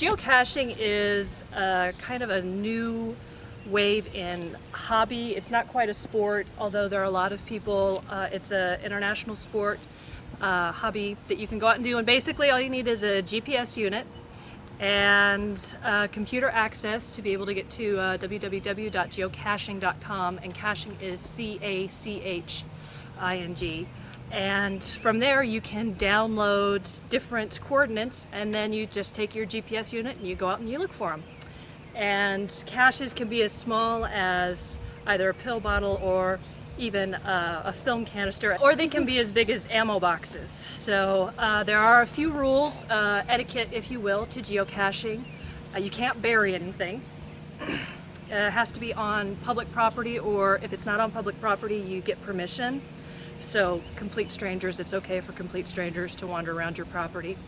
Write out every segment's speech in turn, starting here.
Geocaching is kind of a new wave in hobby. It's not quite a sport, although there are a lot of people. It's an international sport hobby that you can go out and do. And basically all you need is a G.P.S. unit and computer access to be able to get to www.geocaching.com, and caching is C-A-C-H-I-N-G. And from there you can download different coordinates, and then you just take your GPS unit and you go out and you look for them. And caches can be as small as either a pill bottle or even a film canister, or they can be as big as ammo boxes. So there are a few rules, etiquette if you will, to geocaching. You can't bury anything. It has to be on public property, or if it's not on public property, you get permission. So complete strangers, it's okay for complete strangers to wander around your property.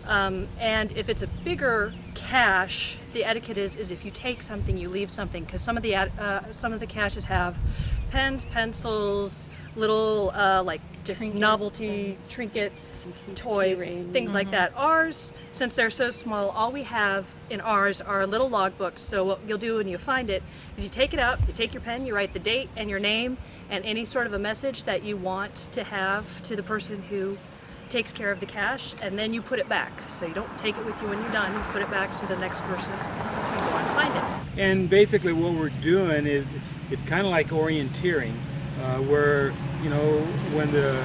And if it's a bigger cache, the etiquette is if you take something, you leave something, because some of the caches have pens, pencils, little like just trinkets, novelty trinkets, toys, things like that. Ours, since they're so small, all we have in ours are little logbooks. So what you'll do when you find it is you take it out, you take your pen, you write the date and your name and any sort of a message that you want to have to the person who takes care of the cache, and then you put it back. So you don't take it with you when you're done, you put it back so the next person can go and find it. And basically what we're doing is, it's kind of like orienteering, where, you know, when the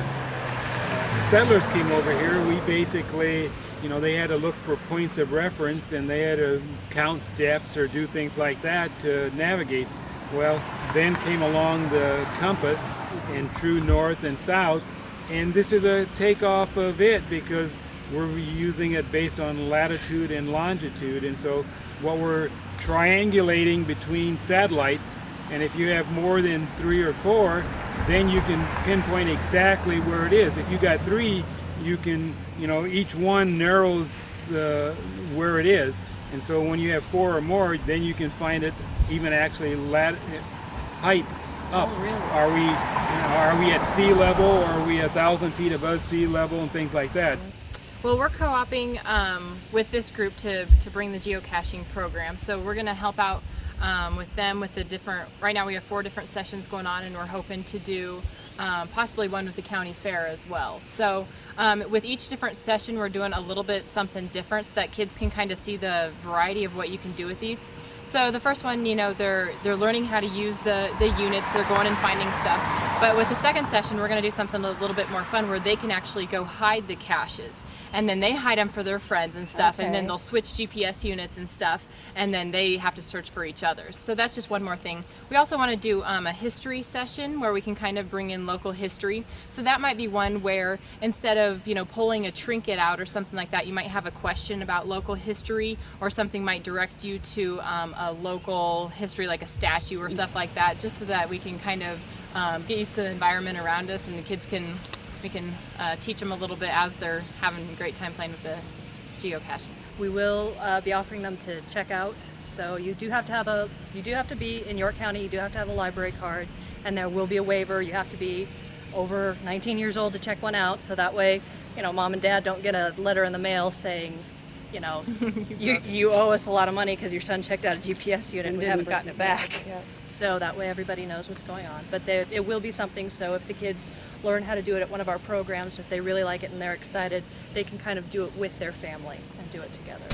settlers came over here, we basically, you know, they had to look for points of reference and they had to count steps or do things like that to navigate. Well, then came along the compass in true north and south, and this is a takeoff of it because we're using it based on latitude and longitude. And so what we're triangulating between satellites, and if you have more than 3 or 4, then you can pinpoint exactly where it is. If you got 3, you can, you know, each one narrows where it is. And so when you have 4 or more, then you can find it even actually height up. Oh, really? Are we at sea level, or are we 1,000 feet above sea level, and things like that. Well, we're co-oping with this group to bring the geocaching program. So we're going to help out with them with the different, right now we have 4 different sessions going on, and we're hoping to do possibly one with the county fair as well. So with each different session we're doing a little bit something different so that kids can kind of see the variety of what you can do with these. So the first one, you know, they're learning how to use the units, they're going and finding stuff. But with the second session, we're going to do something a little bit more fun where they can actually go hide the caches. And then they hide them for their friends and stuff, and then they'll switch GPS units and stuff, and then they have to search for each other's. So that's just one more thing. We also want to do a history session where we can kind of bring in local history. So that might be one where instead of, you know, pulling a trinket out or something like that, you might have a question about local history, or something might direct you to a local history like a statue or stuff like that, just so that we can kind of get used to the environment around us, and the kids we can teach them a little bit as they're having a great time playing with the geocaches. We will be offering them to check out. So you do have to be in York County, you do have to have a library card, and there will be a waiver. You have to be over 19 years old to check one out, so that way, you know, mom and dad don't get a letter in the mail saying, you know, you owe us a lot of money because your son checked out a GPS unit and we haven't gotten it back. Yeah. So that way everybody knows what's going on. But it will be something, so if the kids learn how to do it at one of our programs, if they really like it and they're excited, they can kind of do it with their family and do it together.